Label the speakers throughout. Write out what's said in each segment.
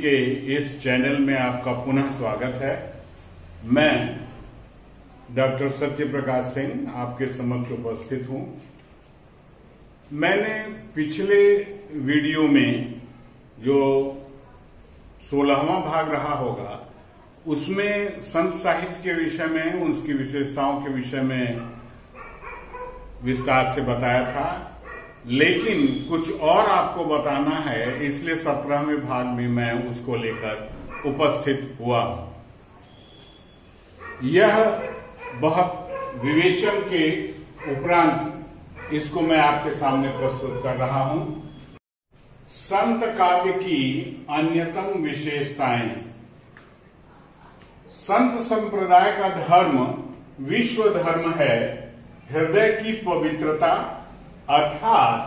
Speaker 1: के इस चैनल में आपका पुनः स्वागत है। मैं डॉक्टर सत्य प्रकाश सिंह आपके समक्ष उपस्थित हूं। मैंने पिछले वीडियो में जो 16वां भाग रहा होगा उसमें संत साहित्य के विषय में, उसकी विशेषताओं के विषय में विस्तार से बताया था, लेकिन कुछ और आपको बताना है, इसलिए 17वें भाग में मैं उसको लेकर उपस्थित हुआ हूं। यह बहुत विवेचन के उपरांत इसको मैं आपके सामने प्रस्तुत कर रहा हूं। संत काव्य की अन्यतम विशेषताएं। संत संप्रदाय का धर्म विश्व धर्म है। हृदय की पवित्रता अर्थात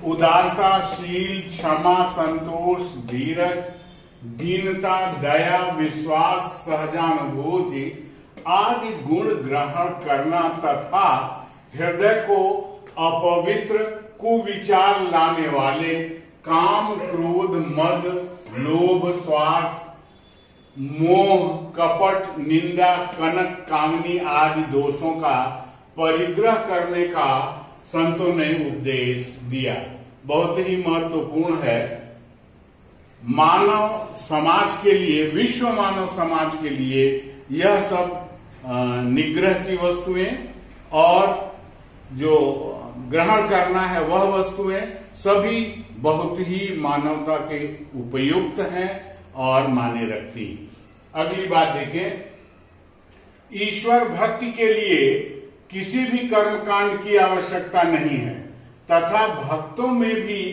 Speaker 1: उदारता, शील, क्षमा, संतोष, धीरज, दीनता, दया, विश्वास, सहजानुभूति आदि गुण ग्रहण करना तथा हृदय को अपवित्र कुविचार लाने वाले काम, क्रोध, मद, लोभ, स्वार्थ, मोह, कपट, निंदा, कनक, कामनी आदि दोषों का परिग्रह करने का संतों ने उपदेश दिया। बहुत ही महत्वपूर्ण है। मानव समाज के लिए, विश्व मानव समाज के लिए यह सब निग्रह की वस्तुएं और जो ग्रहण करना है वह वस्तुएं सभी बहुत ही मानवता के उपयुक्त हैं और माने रखती। अगली बात देखें, ईश्वर भक्ति के लिए किसी भी कर्मकांड की आवश्यकता नहीं है तथा भक्तों में भी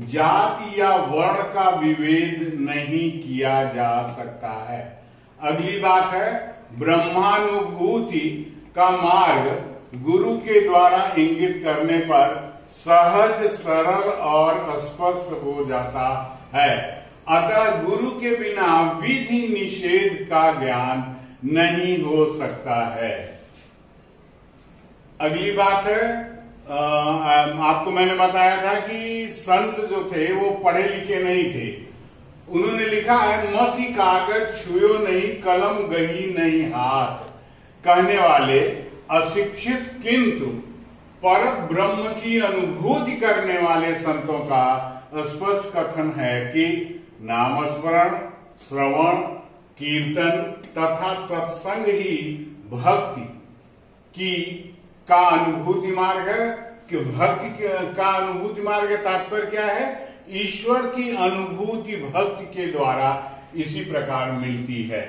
Speaker 1: जाति या वर्ण का विभेद नहीं किया जा सकता है। अगली बात है, ब्रह्मानुभूति का मार्ग गुरु के द्वारा इंगित करने पर सहज, सरल और स्पष्ट हो जाता है। अतः गुरु के बिना विधि निषेध का ज्ञान नहीं हो सकता है। अगली बात है, आपको मैंने बताया था कि संत जो थे वो पढ़े लिखे नहीं थे। उन्होंने लिखा है, मसी कागज छुयो नहीं, कलम गही नहीं हाथ, कहने वाले अशिक्षित किंतु पर ब्रह्म की अनुभूति करने वाले संतों का स्पष्ट कथन है कि नामस्मरण, श्रवण, कीर्तन तथा सत्संग ही भक्ति की का अनुभूति मार्ग है। कि भक्ति का अनुभूति मार्ग तात्पर्य क्या है? ईश्वर की अनुभूति भक्ति के द्वारा इसी प्रकार मिलती है।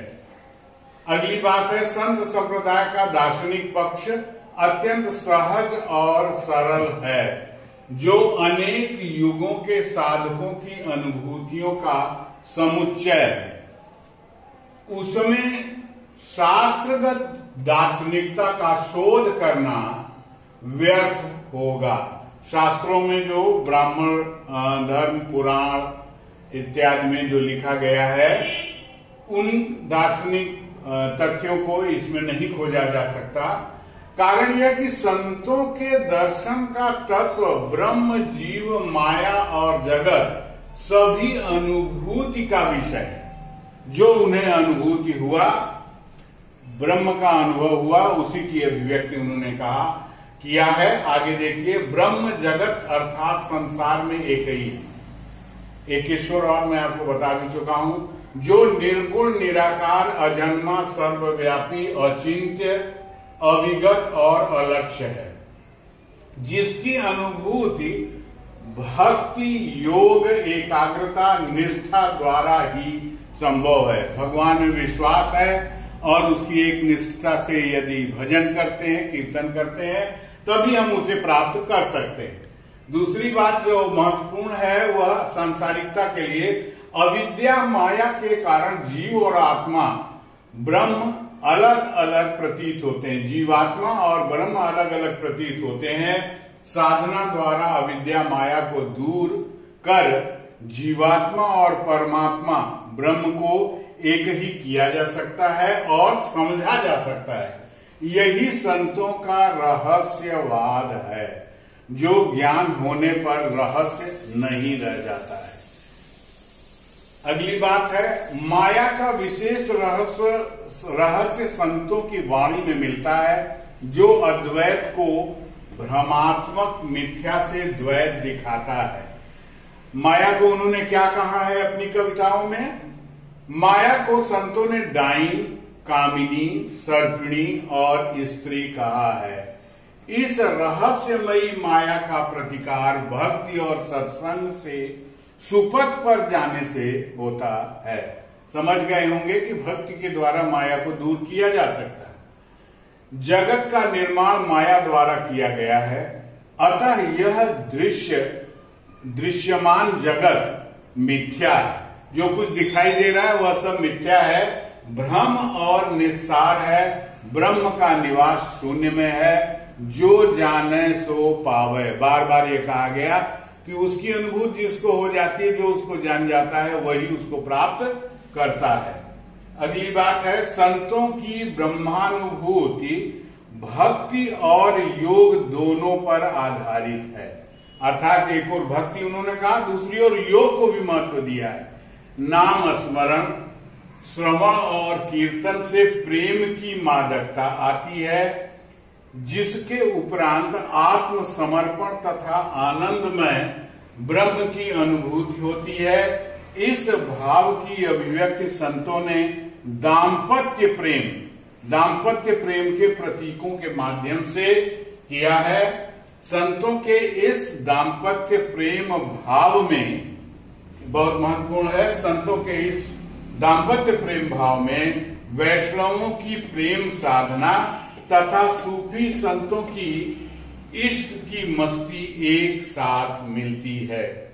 Speaker 1: अगली बात है, संत संप्रदाय का दार्शनिक पक्ष अत्यंत सहज और सरल है, जो अनेक युगों के साधकों की अनुभूतियों का समुच्चय है। उसमें शास्त्रगत दार्शनिकता का शोध करना व्यर्थ होगा। शास्त्रों में जो ब्राह्मण धर्म, पुराण इत्यादि में जो लिखा गया है, उन दार्शनिक तथ्यों को इसमें नहीं खोजा जा सकता। कारण यह कि संतों के दर्शन का तत्व ब्रह्म, जीव, माया और जगत सभी अनुभूति का विषय है। जो उन्हें अनुभूति हुआ, ब्रह्म का अनुभव हुआ, उसी की अभिव्यक्ति उन्होंने कहा किया है। आगे देखिए, ब्रह्म जगत अर्थात संसार में एक ही है। एक ईश्वर और मैं आपको बता भी चुका हूं, जो निर्गुण, निराकार, अजन्मा, सर्वव्यापी, अचिंत्य, अविगत और अलक्ष्य है, जिसकी अनुभूति भक्ति, योग, एकाग्रता, निष्ठा द्वारा ही संभव है। भगवान में विश्वास है और उसकी एक निष्ठा से यदि भजन करते हैं, कीर्तन करते हैं, तभी हम उसे प्राप्त कर सकते हैं। दूसरी बात जो महत्वपूर्ण है वह सांसारिकता के लिए, अविद्या माया के कारण जीव और आत्मा, ब्रह्म अलग अलग प्रतीत होते हैं। जीवात्मा और ब्रह्म अलग अलग प्रतीत होते हैं। साधना द्वारा अविद्या माया को दूर कर जीवात्मा और परमात्मा ब्रह्म को एक ही किया जा सकता है और समझा जा सकता है। यही संतों का रहस्यवाद है, जो ज्ञान होने पर रहस्य नहीं रह जाता है। अगली बात है, माया का विशेष रहस्य संतों की वाणी में मिलता है, जो अद्वैत को भ्रमात्मक मिथ्या से द्वैत दिखाता है। माया को उन्होंने क्या कहा है अपनी कविताओं में? माया को संतों ने डाइन, कामिनी, सर्पिणी और स्त्री कहा है। इस रहस्यमयी माया का प्रतिकार भक्ति और सत्संग से सुपथ पर जाने से होता है। समझ गए होंगे कि भक्ति के द्वारा माया को दूर किया जा सकता है। जगत का निर्माण माया द्वारा किया गया है, अतः यह दृश्यमान जगत मिथ्या है। जो कुछ दिखाई दे रहा है वह सब मिथ्या है, भ्रम और निस्सार है। ब्रह्म का निवास शून्य में है, जो जाने सो पावे। बार बार ये कहा गया कि उसकी अनुभूति जिसको हो जाती है, जो उसको जान जाता है वही उसको प्राप्त करता है। अगली बात है, संतों की ब्रह्मानुभूति भक्ति और योग दोनों पर आधारित है। अर्थात एक और भक्ति उन्होंने कहा, दूसरी ओर योग को भी महत्व दिया है। नाम स्मरण, श्रवण और कीर्तन से प्रेम की मादकता आती है, जिसके उपरांत आत्मसमर्पण तथा आनंदमय ब्रह्म की अनुभूति होती है। इस भाव की अभिव्यक्ति संतों ने दाम्पत्य प्रेम के प्रतीकों के माध्यम से किया है। संतों के इस दाम्पत्य प्रेम भाव में बहुत महत्वपूर्ण है, संतों के इस दाम्पत्य प्रेम भाव में वैष्णवों की प्रेम साधना तथा सूफी संतों की इश्क की मस्ती एक साथ मिलती है।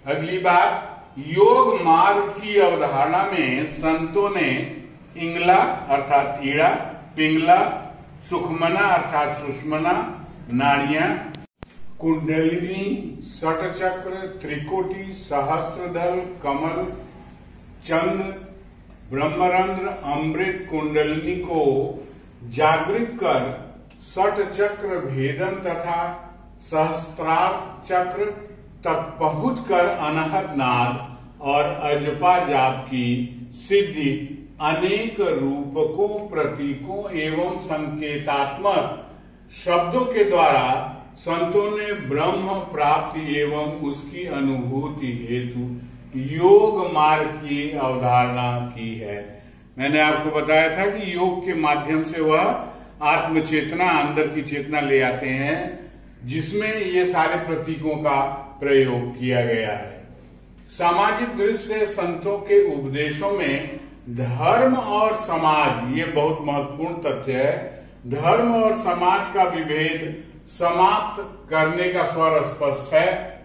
Speaker 1: अगली बात, योग मार्ग की अवधारणा में संतों ने इंगला अर्थात ईड़ा, पिंगला, सुखमना अर्थात सुषमना, नाड़ियां, कुंडलिनी, षटचक्र, त्रिकोटि, सहस्त्रदल, कमल, चंद्र, ब्रह्मरंध्र, अमृत कुंडलिनी को जागृत कर षटचक्र भेदन तथा सहस्त्रार चक्र तक पहुंचकर अनहद नाद और अजपा जाप की सिद्धि अनेक रूपकों, प्रतीकों एवं संकेतात्मक शब्दों के द्वारा संतों ने ब्रह्म प्राप्ति एवं उसकी अनुभूति हेतु योग मार्ग की अवधारणा की है। मैंने आपको बताया था कि योग के माध्यम से वह आत्म चेतना, अंदर की चेतना ले आते हैं, जिसमें ये सारे प्रतीकों का प्रयोग किया गया है। सामाजिक दृष्टि से संतों के उपदेशों में धर्म और समाज, ये बहुत महत्वपूर्ण तथ्य है, धर्म और समाज का विभेद समाप्त करने का स्वर स्पष्ट है।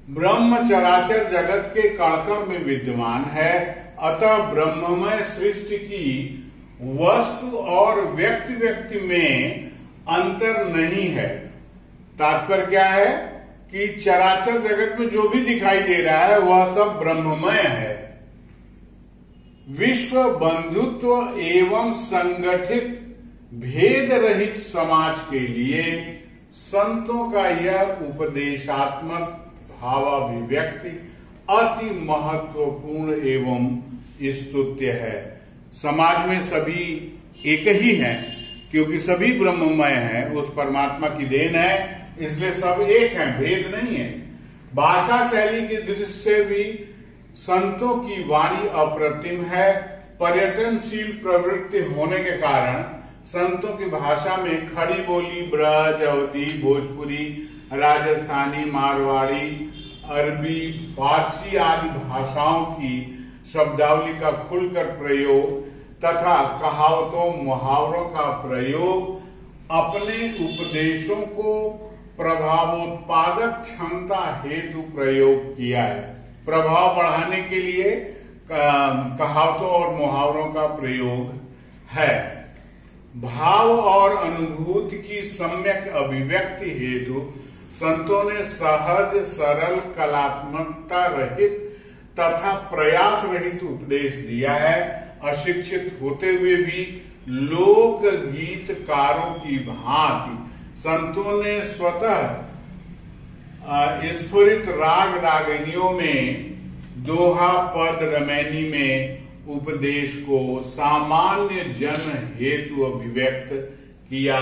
Speaker 1: ब्रह्म चराचर जगत के कण-कण में विद्यमान है, अतः ब्रह्ममय सृष्टि की वस्तु और व्यक्ति व्यक्ति में अंतर नहीं है। तात्पर्य क्या है कि चराचर जगत में जो भी दिखाई दे रहा है वह सब ब्रह्ममय है। विश्व बंधुत्व एवं संगठित भेद रहित समाज के लिए संतों का यह उपदेशात्मक भावाभिव्यक्ति अति महत्वपूर्ण एवं स्तुत्य है। समाज में सभी एक ही हैं, क्योंकि सभी ब्रह्ममय हैं, उस परमात्मा की देन है, इसलिए सब एक हैं, भेद नहीं है। भाषा शैली की दृष्टि से भी संतों की वाणी अप्रतिम है। पर्यटनशील प्रवृत्ति होने के कारण संतों की भाषा में खड़ी बोली, ब्रज, अवधी, भोजपुरी, राजस्थानी, मारवाड़ी, अरबी, फारसी आदि भाषाओं की शब्दावली का खुलकर प्रयोग तथा कहावतों, मुहावरों का प्रयोग अपने उपदेशों को प्रभावोत्पादक क्षमता हेतु प्रयोग किया है। प्रभाव बढ़ाने के लिए कहावतों और मुहावरों का प्रयोग है। भाव और अनुभूति की सम्यक अभिव्यक्ति हेतु संतों ने सहज, सरल, कलात्मकता रहित तथा प्रयास रहित उपदेश दिया है। अशिक्षित होते हुए भी लोक गीतकारों की भांति संतों ने स्वतः स्फुरित राग रागिनियों में दोहा पद रमैनी में उपदेश को सामान्य जन हेतु अभिव्यक्त किया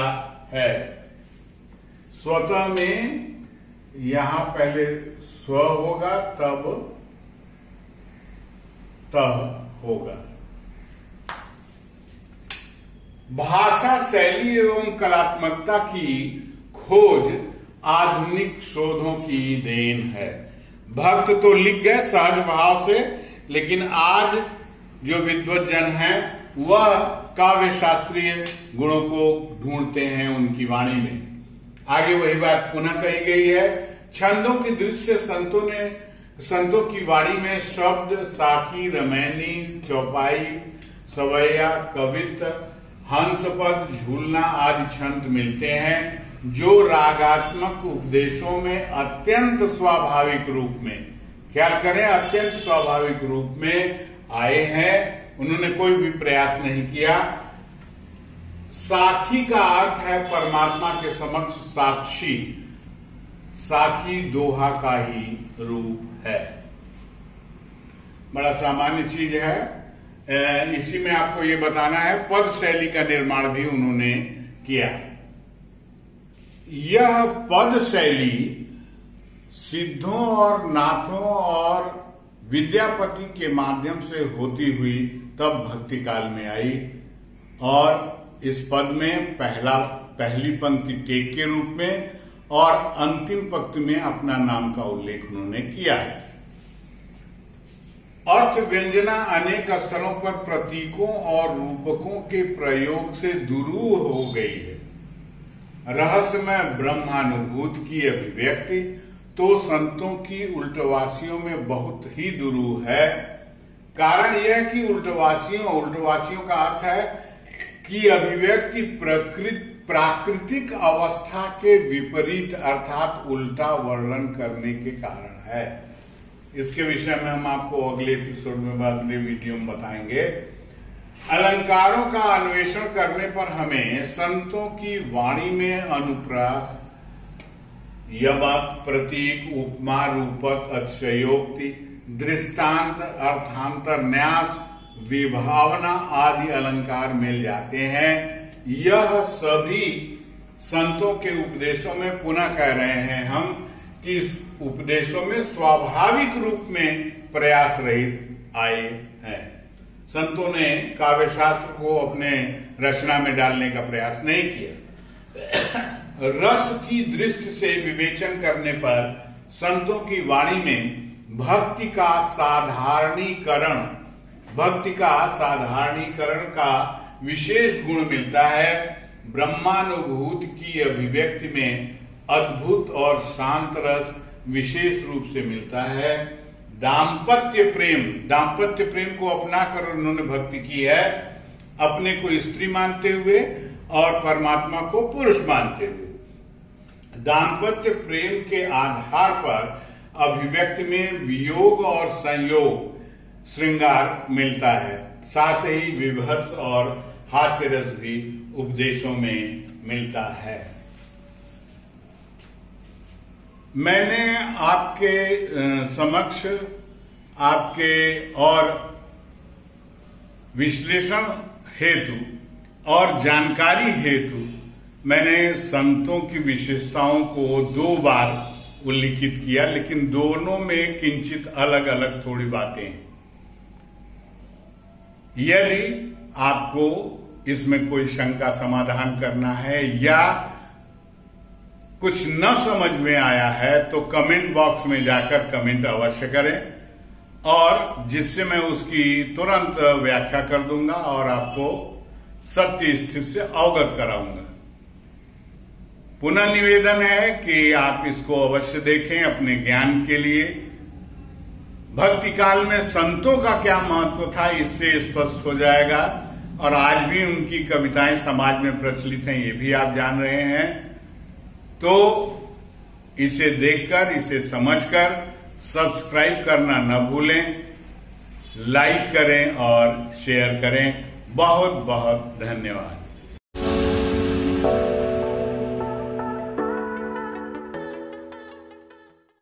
Speaker 1: है। स्वतः में यहां पहले स्व होगा तब तह होगा। भाषा शैली एवं कलात्मकता की खोज आधुनिक शोधों की देन है। भक्त तो लिख गए सहज भाव से, लेकिन आज जो विद्वज्जन हैं वह काव्य शास्त्रीय गुणों को ढूंढते हैं उनकी वाणी में। आगे वही बात पुनः कही गई है। छंदों की दृष्टि से संतों की वाणी में शब्द, साखी, रमैनी, चौपाई, सवैया, कवित्त, हंसपद, झूलना आदि छंद मिलते हैं जो रागात्मक उपदेशों में अत्यंत स्वाभाविक रूप में, ख्याल करें, अत्यंत स्वाभाविक रूप में आए हैं। उन्होंने कोई भी प्रयास नहीं किया। साखी का अर्थ है परमात्मा के समक्ष साक्षी। साखी दोहा का ही रूप है। बड़ा सामान्य चीज है। इसी में आपको ये बताना है पद शैली का निर्माण भी उन्होंने किया। यह पद शैली सिद्धों और नाथों और विद्यापति के माध्यम से होती हुई तब भक्ति काल में आई, और इस पद में पहली पंक्ति टेक के रूप में और अंतिम पंक्ति में अपना नाम का उल्लेख उन्होंने किया है। अर्थ व्यंजना अनेक स्थलों पर प्रतीकों और रूपकों के प्रयोग से दुरूह हो गई है। रहस्यमय ब्रह्मानुभूत की अभिव्यक्ति तो संतों की उल्टवासियों में बहुत ही दुरूह है। कारण यह कि उल्टवासियों का अर्थ है कि अभिव्यक्ति प्राकृतिक अवस्था के विपरीत अर्थात उल्टा वर्णन करने के कारण है। इसके विषय में हम आपको अगले एपिसोड में, अगले वीडियो में बताएंगे। अलंकारों का अन्वेषण करने पर हमें संतों की वाणी में अनुप्रास, यमक, प्रतीक, उपमा, रूपक, अतिशयोक्ति, दृष्टांत, अर्थांतर, न्यास, विभावना आदि अलंकार मिल जाते हैं। यह सभी संतों के उपदेशों में, पुनः कह रहे हैं हम, कि इस उपदेशों में स्वाभाविक रूप में प्रयास रहित आए हैं। संतों ने काव्य शास्त्र को अपने रचना में डालने का प्रयास नहीं किया। रस की दृष्टि से विवेचन करने पर संतों की वाणी में भक्ति का साधारणीकरण का विशेष गुण मिलता है। ब्रह्मानुभूत की अभिव्यक्ति में अद्भुत और शांत रस विशेष रूप से मिलता है। दाम्पत्य प्रेम को अपनाकर उन्होंने भक्ति की है, अपने को स्त्री मानते हुए और परमात्मा को पुरुष मानते हुए। दाम्पत्य प्रेम के आधार पर अभिव्यक्ति में वियोग और संयोग, श्रृंगार मिलता है। साथ ही विभत्स और हास्य रस भी उपदेशों में मिलता है। मैंने आपके समक्ष आपके और विश्लेषण हेतु और जानकारी हेतु मैंने संतों की विशेषताओं को 2 बार उल्लिखित किया, लेकिन दोनों में किंचित अलग अलग थोड़ी बातें हैं। यदि आपको इसमें कोई शंका समाधान करना है या कुछ न समझ में आया है तो कमेंट बॉक्स में जाकर कमेंट अवश्य करें, और जिससे मैं उसकी तुरंत व्याख्या कर दूंगा और आपको सत्य स्थिति से अवगत कराऊंगा। पुनः निवेदन है कि आप इसको अवश्य देखें अपने ज्ञान के लिए। भक्ति काल में संतों का क्या महत्व था इससे स्पष्ट हो जाएगा, और आज भी उनकी कविताएं समाज में प्रचलित हैं ये भी आप जान रहे हैं। तो इसे देखकर, इसे समझकर सब्सक्राइब करना न भूलें, लाइक करें और शेयर करें। बहुत बहुत धन्यवाद।